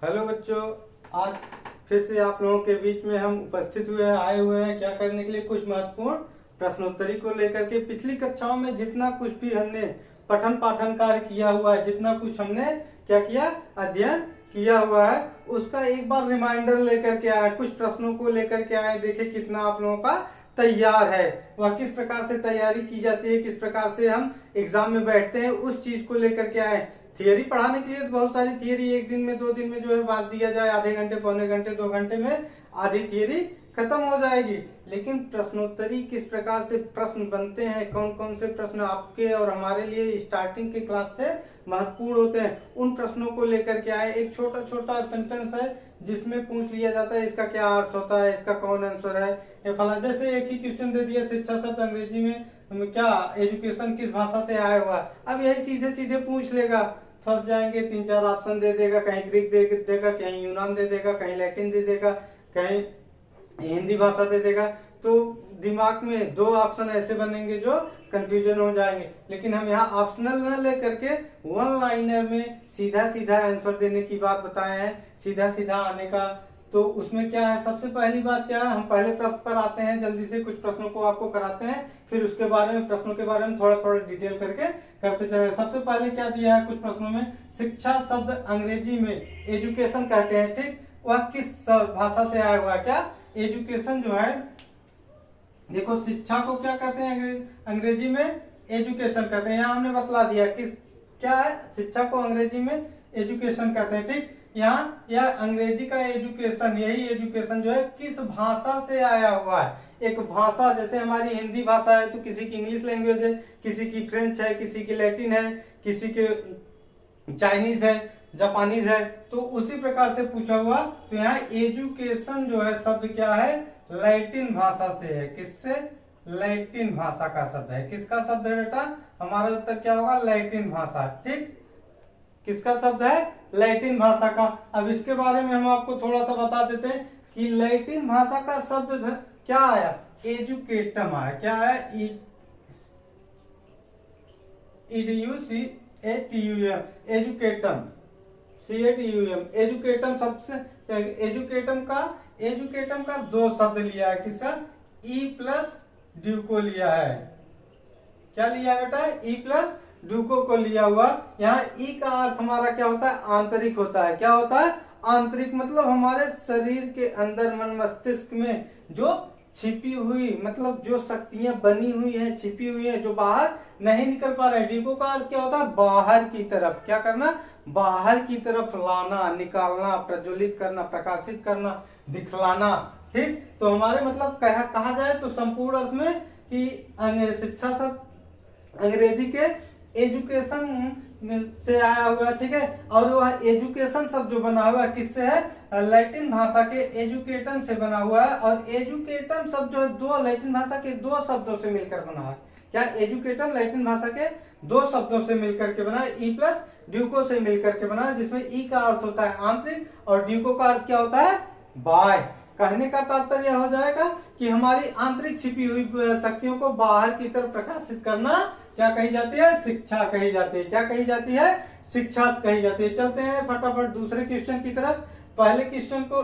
Hello बच्चों, आज फिर से आप लोगों के बीच में हम उपस्थित आए हुए हैं क्या करने के लिए, कुछ महत्वपूर्ण प्रश्नोत्तरी को लेकर के। पिछली कक्षाओं में जितना कुछ भी हमने पठन पाठन कार्य किया हुआ है, जितना कुछ हमने क्या किया, अध्ययन किया हुआ है, उसका एक बार रिमाइंडर लेकर के आए, कुछ प्रश्नों को लेकर के आए। देखिए कितना आप लोगों का तैयार है, वह किस प्रकार से तैयारी की जाती है, किस प्रकार से हम एग्जाम में बैठते हैं, उस चीज को लेकर के आए। थियरी पढ़ाने के लिए तो बहुत सारी थियरी, एक दिन में 2 दिन में जो है बांट दिया जाए, आधे घंटे पौने घंटे 2 घंटे में आधी थियरी खत्म हो जाएगी। लेकिन प्रश्नोत्तरी किस प्रकार से प्रश्न बनते हैं, कौन कौन से प्रश्न आपके और हमारे लिए स्टार्टिंग के क्लास से महत्वपूर्ण होते हैं, उन प्रश्नों को लेकर के आए। एक छोटा छोटा सेंटेंस है जिसमें पूछ लिया जाता है इसका क्या अर्थ होता है, इसका कौन आंसर है, ये फला। जैसे एक ही क्वेश्चन दे दिया, शिक्षा शब्द अंग्रेजी में क्या, एजुकेशन किस भाषा से आया हुआ है। अब यही सीधे सीधे पूछ लेगा, फंस जाएंगे। 3-4 ऑप्शन दे देगा, कहीं ग्रीक दे देगा, कहीं यूनान दे देगा, कहीं लैटिन दे देगा, कहीं हिंदी भाषा दे देगा। तो दिमाग में 2 ऑप्शन ऐसे बनेंगे जो कंफ्यूजन हो जाएंगे। लेकिन हम यहाँ ऑप्शनल न लेकर के वन लाइनर में सीधा सीधा आंसर देने की बात बताए हैं, सीधा सीधा आने का। तो उसमें क्या है, सबसे पहली बात क्या है, हम पहले प्रश्न पर आते हैं, जल्दी से कुछ प्रश्नों को आपको कराते हैं, फिर उसके बारे में, प्रश्नों के बारे में थोड़ा थोड़ा डिटेल करके करते चले। सबसे पहले क्या दिया है कुछ प्रश्नों में, शिक्षा शब्द अंग्रेजी में एजुकेशन कहते हैं, ठीक, वह किस भाषा से आया हुआ है। क्या एजुकेशन जो है, देखो शिक्षा को क्या कहते हैं अंग्रेजी में, एजुकेशन कहते हैं। यहाँ हमने बतला दिया किस क्या है, शिक्षा को अंग्रेजी में एजुकेशन कहते हैं, ठीक। यहाँ यह अंग्रेजी का एजुकेशन, यही एजुकेशन जो है किस भाषा से आया हुआ है। एक भाषा, जैसे हमारी हिंदी भाषा है तो किसी की इंग्लिश लैंग्वेज है, किसी की फ्रेंच है, किसी की लैटिन है, किसी के चाइनीज है, जापानीज है, तो उसी प्रकार से पूछा हुआ। तो यहाँ एजुकेशन जो है शब्द क्या है, लैटिन भाषा से है। किससे, लैटिन भाषा का शब्द है। किसका शब्द है बेटा, हमारा उत्तर क्या होगा, लैटिन भाषा, ठीक। किसका शब्द है, लैटिन भाषा का। अब इसके बारे में हम आपको थोड़ा सा बता देते हैं कि लैटिन भाषा का शब्द क्या आया, एजुकेटम आया। क्या है, EDUCATUM, एजुकेटम, CATUM, एजुकेटम सबसे, एजुकेटम का 2 शब्द लिया है। किसका, E प्लस ड्यूको लिया है। क्या लिया है बेटा, E प्लस ड्यूको को लिया हुआ। यहाँ ई का अर्थ हमारा क्या होता है, आंतरिक होता है। क्या होता है, आंतरिक, मतलब हमारे शरीर के अंदर, मन मस्तिष्क में जो छिपी हुई, मतलब जो शक्तियां बनी हुई हैं, छिपी हुई हैं, जो बाहर नहीं निकल पा रहे। ड्यूको का अर्थ क्या होता है, बाहर की तरफ, क्या करना, बाहर की तरफ लाना, निकालना, प्रज्वलित करना, प्रकाशित करना, दिखलाना, ठीक। तो हमारे मतलब कहा जाए तो संपूर्ण अर्थ में कि शिक्षा शब्द अंग्रेजी के एजुकेशन से आया हुआ है, ठीक है। और वह एजुकेशन शब्द जो बना हुआ है किससे है, लैटिन भाषा के एजुकेटम से बना हुआ है। और एजुकेटम शब्द जो है 2 लैटिन भाषा के 2 शब्दों से मिलकर बना है। क्या, एजुकेटम लैटिन भाषा के 2 शब्दों से मिलकर के बना है, ई प्लस ड्यूको से मिलकर के बना है, जिसमें ई का अर्थ होता है आंतरिक और ड्यूको का अर्थ क्या होता है, बाह्य। कहने का तात्पर्य हो जाएगा कि हमारी आंतरिक छिपी हुई शक्तियों को बाहर की तरफ प्रकाशित करना क्या कही जाती है, शिक्षा कही जाती है। क्या कही जाती है, शिक्षा कही जाती है। चलते हैं फटाफट दूसरे क्वेश्चन की तरफ। पहले क्वेश्चन को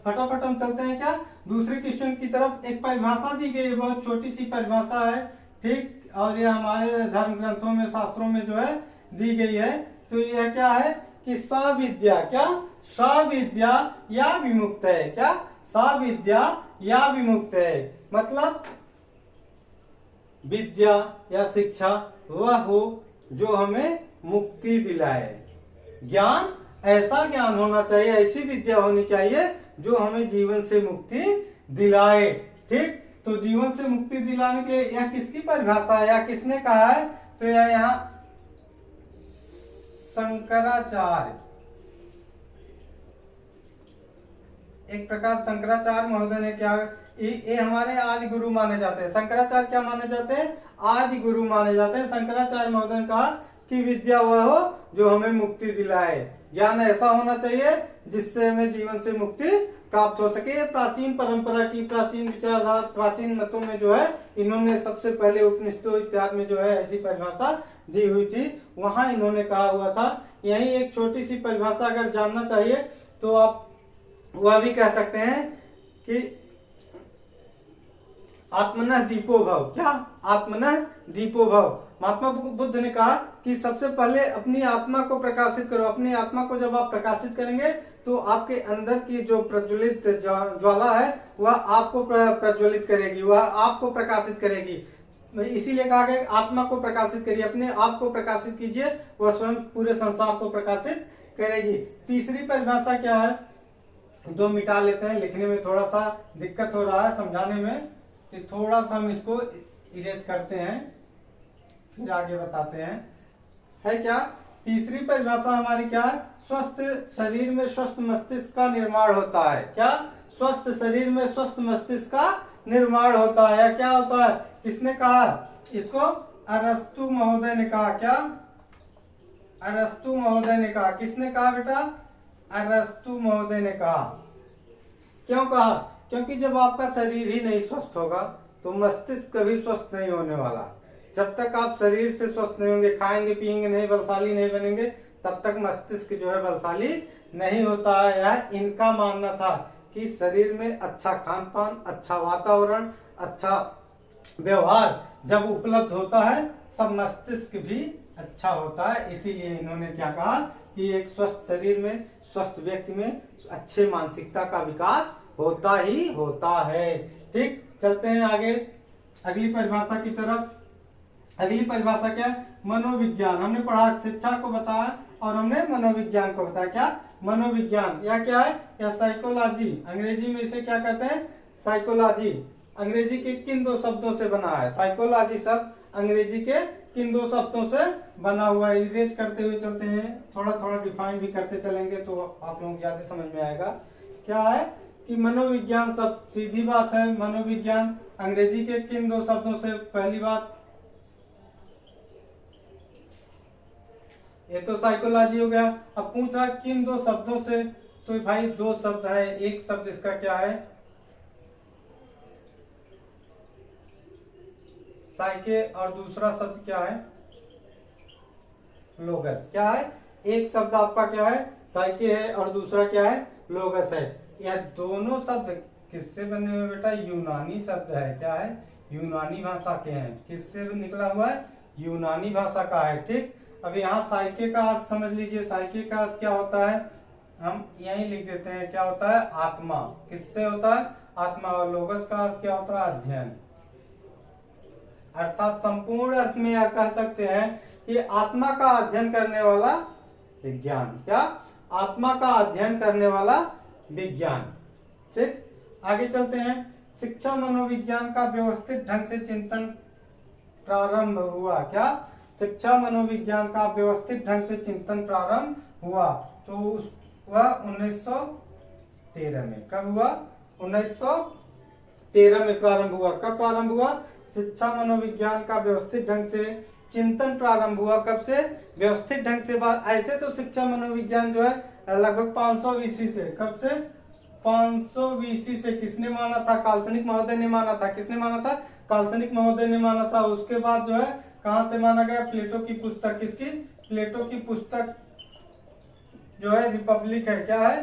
फटाफट हम चलते हैं क्या, दूसरे क्वेश्चन की तरफ। एक परिभाषा दी गई है, बहुत छोटी सी परिभाषा है, ठीक। और यह हमारे धर्म ग्रंथों में, शास्त्रों में जो है दी गई है। तो यह क्या है कि साविद्या, क्या, साविद्या या विमुक्त है। क्या, साविद्या या विमुक्त है, मतलब विद्या या शिक्षा वह हो जो हमें मुक्ति दिलाए। ज्ञान, ऐसा ज्ञान होना चाहिए, ऐसी विद्या होनी चाहिए जो हमें जीवन से मुक्ति दिलाए, ठीक। तो जीवन से मुक्ति दिलाने के लिए यह किसकी परिभाषा है, या किसने कहा है, तो यह यहाँ शंकराचार्य, एक प्रकार शंकराचार्य महोदय ने क्या, ये हमारे आदि गुरु माने जाते हैं। शंकराचार्य क्या माने जाते हैं, आदि गुरु माने जाते हैं। शंकराचार्य महोदय ने कहा कि विद्या वह हो जो हमें मुक्ति दिलाए, ज्ञान ऐसा होना चाहिए जिससे हमें जीवन से मुक्ति प्राप्त हो सके। प्राचीन परंपरा की, प्राचीन विचारधारा, प्राचीन मतों में जो है इन्होंने सबसे पहले उपनिषदों इत्यादि में जो है ऐसी परिभाषा दी हुई थी, वहां इन्होंने कहा हुआ था। यही एक छोटी सी परिभाषा अगर जानना चाहिए तो आप वह भी कह सकते हैं कि आत्मनः दीपो भव। क्या? आत्मनः दीपो भव। महात्मा बुद्ध ने कहा कि सबसे पहले अपनी आत्मा को प्रकाशित करो। अपनी आत्मा को जब आप प्रकाशित करेंगे तो आपके अंदर की जो प्रज्वलित ज्वाला है वह आपको प्रज्वलित करेगी, वह आपको प्रकाशित करेगी। इसीलिए कहा गया आत्मा को प्रकाशित करिए, अपने आप को प्रकाशित कीजिए, वह स्वयं पूरे संसार को प्रकाशित करेगी। तीसरी परिभाषा क्या है, जो मिटा लेते हैं, लिखने में थोड़ा सा दिक्कत हो रहा है, समझाने में, तो थोड़ा सा हम इसको इरेज करते हैं, फिर आगे बताते हैं। है क्या? तीसरी परिभाषा हमारी क्या है? स्वस्थ शरीर में स्वस्थ मस्तिष्क का निर्माण होता है। क्या? स्वस्थ शरीर में स्वस्थ मस्तिष्क का निर्माण होता है। क्या होता है? किसने कहा इसको? अरस्तु महोदय ने कहा। क्या? अरस्तु महोदय ने कहा। किसने कहा बेटा? अरस्तु महोदय ने कहा। क्यों कहा? क्योंकि जब आपका शरीर ही नहीं स्वस्थ होगा तो मस्तिष्क कभी स्वस्थ नहीं होने वाला। जब तक आप शरीर से स्वस्थ नहीं होंगे, खाएंगे पिएंगे नहीं, बलशाली नहीं बनेंगे, तब तक मस्तिष्क जो है बलशाली नहीं होता है। यह इनका मानना था कि शरीर में अच्छा खान पान, अच्छा वातावरण, अच्छा व्यवहार जब उपलब्ध होता है तब मस्तिष्क भी अच्छा होता है। इसीलिए इन्होंने क्या कहा कि एक स्वस्थ शरीर में, स्वस्थ व्यक्ति में अच्छे मानसिकता का विकास होता ही होता है। ठीक, चलते हैं आगे अगली परिभाषा की तरफ। अगली परिभाषा क्या? मनोविज्ञान। हमने पढ़ा, शिक्षा को बताया और हमने मनोविज्ञान को बताया। क्या? मनोविज्ञान। यह क्या है? यह साइकोलॉजी। अंग्रेजी में इसे क्या कहते हैं? साइकोलॉजी। अंग्रेजी के किन दो शब्दों से बना है? साइकोलॉजी शब्द अंग्रेजी के किन दो शब्दों से बना हुआ है? इरेज करते हुए चलते हैं, थोड़ा थोड़ा डिफाइन भी करते चलेंगे तो आप लोग ज्यादा समझ में आएगा। क्या है कि मनोविज्ञान शब्द, सीधी बात है, मनोविज्ञान अंग्रेजी के किन दो शब्दों से? पहली बात ये तो साइकोलॉजी हो गया। अब पूछ रहा किन दो शब्दों से, तो भाई दो शब्द है। एक शब्द इसका क्या है? साइके, और दूसरा शब्द क्या है? लोगस। क्या है? एक शब्द आपका क्या है? साइके है और दूसरा क्या है? लोगस है। यह दोनों शब्द किससे बने हुए बेटा? यूनानी शब्द है। क्या है? यूनानी भाषा के हैं। किससे निकला हुआ है? यूनानी भाषा का है। ठीक, अब यहाँ साइके का अर्थ समझ लीजिए। साइके का अर्थ क्या होता है? हम यही लिख देते हैं। क्या होता है? आत्मा। किससे होता है? आत्मा। और लोगस का अर्थ क्या होता है? अध्ययन। अर्थात संपूर्ण अर्थ में यह कह सकते हैं कि आत्मा का अध्ययन करने वाला विज्ञान। क्या? आत्मा का अध्ययन करने वाला विज्ञान। ठीक, आगे चलते हैं। शिक्षा मनोविज्ञान का व्यवस्थित ढंग से चिंतन प्रारंभ हुआ। क्या? शिक्षा मनोविज्ञान का व्यवस्थित ढंग से चिंतन प्रारंभ हुआ तो वह 1913 में। कब हुआ? 1913 में प्रारंभ हुआ। कब प्रारंभ हुआ? शिक्षा मनोविज्ञान का व्यवस्थित ढंग से चिंतन प्रारंभ हुआ। कब से? व्यवस्थित ढंग से। बात ऐसे तो शिक्षा मनोविज्ञान जो है लगभग 500 ईस्वी से। कब से? 500 ईस्वी से। किसने माना था? काल्सनिक महोदय ने माना था। किसने माना था? काल्सनिक महोदय ने माना था। उसके बाद जो है कहां से माना गया? प्लेटो की पुस्तक। किसकी? प्लेटो की पुस्तक जो है रिपब्लिक है। क्या है?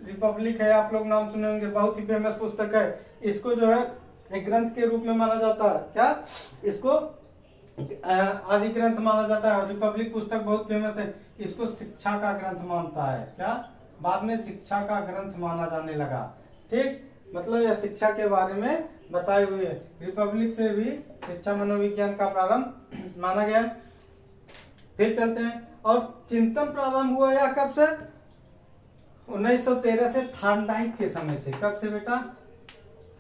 रिपब्लिक है। आप लोग नाम सुने होंगे, बहुत ही फेमस पुस्तक है। इसको जो है एक ग्रंथ के रूप में माना जाता है। क्या? इसको आदि ग्रंथ माना जाता है। रिपब्लिक पुस्तक बहुत फेमस है। इसको शिक्षा का ग्रंथ मानता है। क्या? बाद में शिक्षा का ग्रंथ माना जाने लगा। ठीक, मतलब यह शिक्षा के बारे में बताए हुए। रिपब्लिक से भी शिक्षा मनोविज्ञान का प्रारंभ माना गया। फिर चलते हैं। और चिंतन प्रारंभ हुआ या कब से? 1913 से, थार्नडाइक के समय से। कब से बेटा?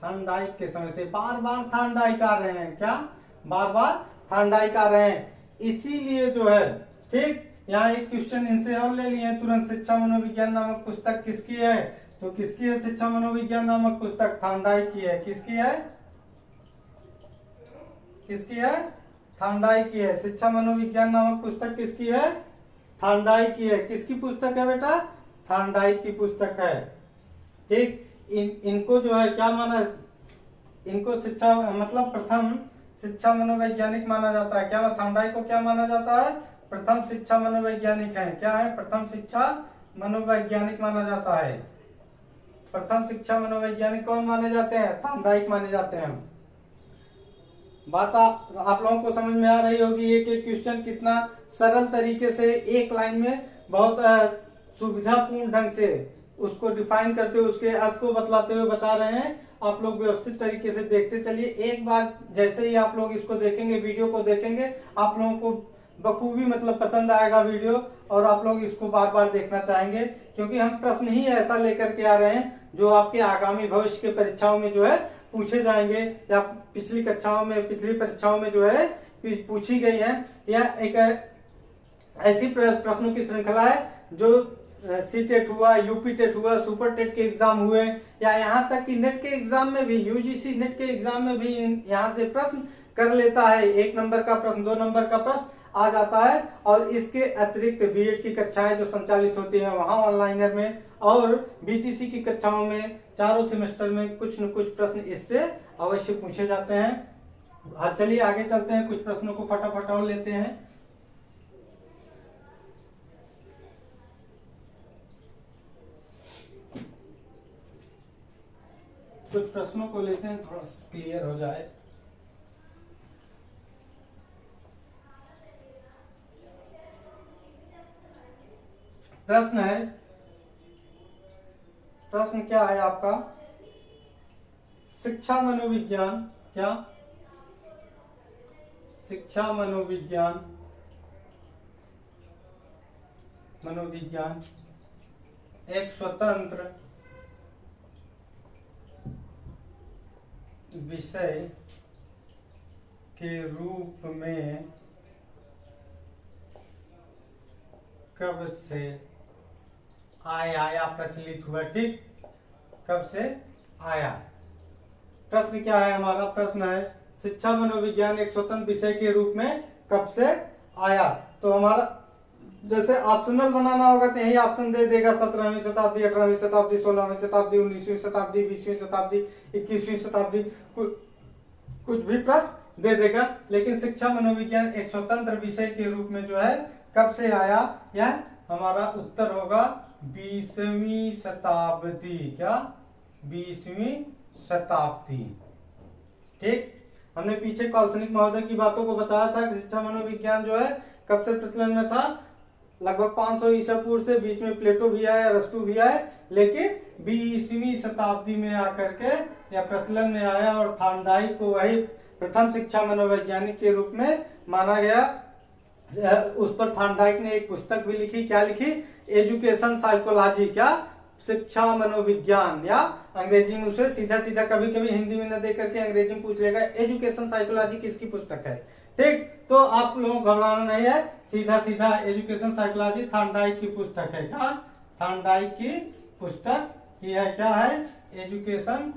थार्नडाइक के समय से। बार बार थार्नडाइक आ रहे हैं। क्या? बार बार थार्नडाइक आ रहे हैं। इसीलिए जो है, ठीक, यहाँ एक क्वेश्चन इनसे और ले लिए तुरंत। शिक्षा मनोविज्ञान नामक पुस्तक किसकी है? तो किसकी है शिक्षा मनोविज्ञान नामक पुस्तक? थार्नडाइक की है। किसकी है? किसकी है? थार्नडाइक की है। शिक्षा मनोविज्ञान नामक पुस्तक किसकी है? थार्नडाइक की है। किसकी पुस्तक है बेटा? थार्नडाइक की पुस्तक है। ठीक, इनको जो है क्या माना, इनको शिक्षा मतलब प्रथम शिक्षा मनोवैज्ञानिक माना जाता है। क्या थांडाई को क्या माना जाता है, प्रथम शिक्षा मनोवैज्ञानिक है। क्या है, प्रथम शिक्षा मनोवैज्ञानिक माना जाता है। प्रथम शिक्षा मनोवैज्ञानिक कौन माने जाते हैं, थांडाइक माने जाते हैं। बात आप लोगों को समझ में आ रही होगी। एक एक क्वेश्चन कितना सरल तरीके से एक लाइन में बहुत सुविधापूर्ण ढंग से उसको डिफाइन करते हुए उसके अर्थ को बतलाते हुए बता रहे हैं। आप लोग व्यवस्थित तरीके से देखते चलिए। एक बार जैसे ही आप लोग इसको देखेंगे, वीडियो को देखेंगे, आप लोगों को बखूबी मतलब पसंद आएगा वीडियो, और आप लोग इसको बार बार देखना चाहेंगे, क्योंकि हम प्रश्न ही ऐसा लेकर के आ रहे हैं जो आपके आगामी भविष्य के परीक्षाओं में जो है पूछे जाएंगे, या पिछली कक्षाओं में, पिछली परीक्षाओं में जो है पूछी गई है। यह एक ऐसी प्रश्नों की श्रृंखला है जो सी टेट हुआ, यूपी टेट हुआ, सुपर टेट के एग्जाम हुए, या यहाँ तक कि नेट के एग्जाम में भी, यूजीसी नेट के एग्जाम में भी यहाँ से प्रश्न कर लेता है। 1 नंबर का प्रश्न, 2 नंबर का प्रश्न आ जाता है। और इसके अतिरिक्त बीएड की कक्षाएं जो संचालित होती हैं वहां ऑनलाइनर में, और बीटीसी की कक्षाओं में चारों सेमेस्टर में कुछ न कुछ प्रश्न इससे अवश्य पूछे जाते हैं। चलिए आगे चलते हैं, कुछ प्रश्नों को फटाफट और लेते हैं। कुछ प्रश्नों को लेते हैं, थोड़ा क्लियर हो जाए। प्रश्न है, प्रश्न क्या है आपका, शिक्षा मनोविज्ञान, क्या शिक्षा मनोविज्ञान, मनोविज्ञान एक स्वतंत्र विषय के रूप में कब से आया प्रचलित हुआ। ठीक, कब से आया। प्रश्न क्या है हमारा, प्रश्न है शिक्षा मनोविज्ञान एक स्वतंत्र विषय के रूप में कब से आया। तो हमारा जैसे ऑप्शनल बनाना होगा तो यही ऑप्शन दे देगा, 17वीं शताब्दी, 18वीं शताब्दी, 16वीं शताब्दी, 19वीं शताब्दी, 20वीं शताब्दी, 21वीं शताब्दी, कुछ भी प्रश्न दे देगा। लेकिन शिक्षा मनोविज्ञान एक स्वतंत्र विषय के रूप में जो है कब से आया, यह हमारा उत्तर होगा 20वीं शताब्दी। क्या, 20वीं शताब्दी। ठीक, हमने पीछे कौलसनिक महोदय की बातों को बताया था कि शिक्षा मनोविज्ञान जो है कब से प्रचलन में था, लगभग 500 ईसा पूर्व से। बीच में प्लेटो भी आया, अरस्तु भी आए, लेकिन 20वीं शताब्दी में आकर के या प्रचलन में आया, और थांडाइक को वही प्रथम शिक्षा मनोवैज्ञानिक के रूप में माना गया। उस पर थांडाइक ने एक पुस्तक भी लिखी, क्या लिखी, एजुकेशन साइकोलॉजी, क्या, शिक्षा मनोविज्ञान, या अंग्रेजी में उसे सीधा सीधा कभी कभी हिंदी में न दे करके अंग्रेजी में पूछ लेगा, एजुकेशन साइकोलॉजी किसकी पुस्तक है। ठीक, तो आप लोगों को घबराना नहीं है, सीधा सीधा एजुकेशन साइकोलॉजी थांडाइक की पुस्तक है। क्या, थांडाइक की पुस्तक ही है। क्या है, एजुकेशन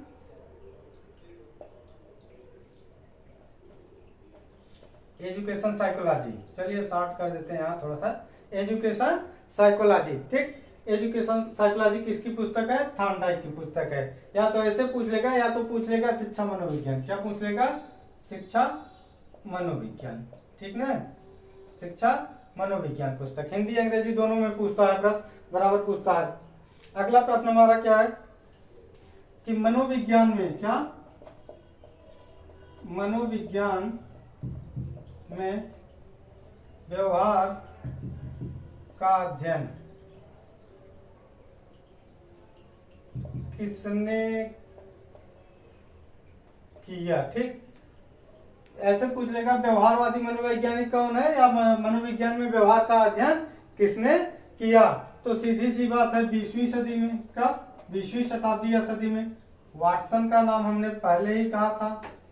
साइकोलॉजी। चलिए शॉर्ट कर देते हैं यहाँ थोड़ा सा, एजुकेशन साइकोलॉजी। ठीक, एजुकेशन साइकोलॉजी किसकी पुस्तक है, थांडाइक की पुस्तक है। या तो ऐसे पूछ लेगा, या तो पूछ लेगा शिक्षा मनोविज्ञान। क्या पूछ लेगा, शिक्षा मनोविज्ञान। ठीक ना, शिक्षा मनोविज्ञान पुस्तक, हिंदी अंग्रेजी दोनों में पूछता है प्रश्न, बराबर पूछता है। अगला प्रश्न हमारा क्या है कि मनोविज्ञान में, क्या, मनोविज्ञान में व्यवहार का अध्ययन किसने किया। ठीक, ऐसे पूछ लेगा व्यवहारवादी मनोवैज्ञानिक कौन है, या मनोविज्ञान में व्यवहार का अध्ययन किसने किया। तो सीधी सी बात है 20वीं सदी में। कब, 20वीं शताब्दी या सदी में। वाटसन का नाम हमने पहले ही कहा था,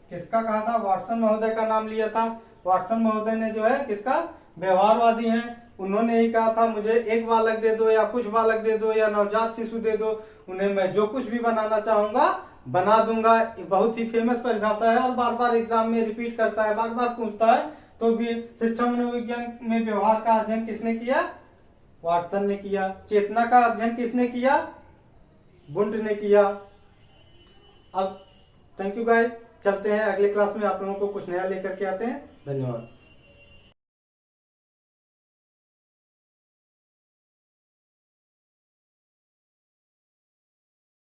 किसका कहा था, वाटसन महोदय का नाम लिया था। वाटसन महोदय ने जो है किसका, व्यवहारवादी हैं, उन्होंने ही कहा था मुझे एक बालक दे दो, या कुछ बालक दे दो, या नवजात शिशु दे दो, उन्हें मैं जो कुछ भी बनाना चाहूंगा बना दूंगा। बहुत ही फेमस परिभाषा है, और बार बार एग्जाम में रिपीट करता है, बार बार पूछता है। तो भी शिक्षा मनोविज्ञान में व्यवहार का अध्ययन किसने किया, वाटसन ने किया। चेतना का अध्ययन किसने किया, बुंट ने किया। अब थैंक यू गाइस, चलते हैं अगले क्लास में, आप लोगों को कुछ नया लेकर के आते हैं। धन्यवाद।